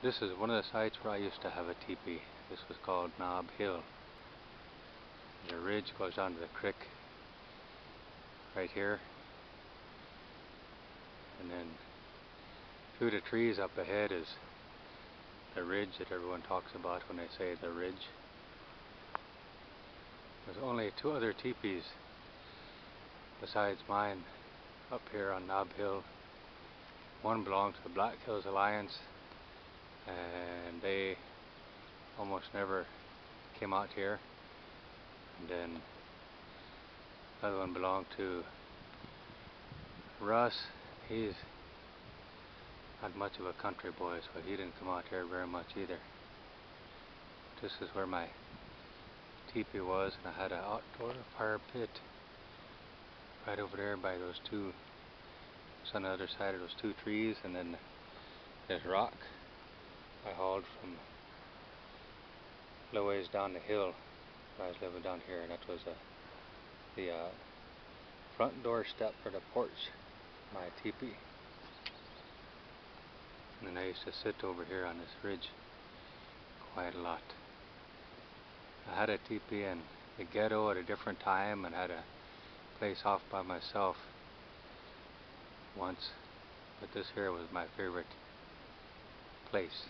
This is one of the sites where I used to have a teepee. This was called Knob Hill. There's a ridge goes down to the creek right here, and then through the trees up ahead is the ridge that everyone talks about when they say the ridge. There's only two other teepees besides mine up here on Knob Hill. One belongs to the Black Hills Alliance, and they almost never came out here. And then the other one belonged to Russ. He's not much of a country boy, so he didn't come out here very much either. This is where my teepee was, and I had an outdoor fire pit right over there by those two. It's on the other side of those two trees, and then there's rock I hauled from a little ways down the hill where I was living down here, and that was the front door step for the porch, my teepee. And then I used to sit over here on this ridge quite a lot. I had a teepee in the ghetto at a different time, and had a place off by myself once, but this here was my favorite place.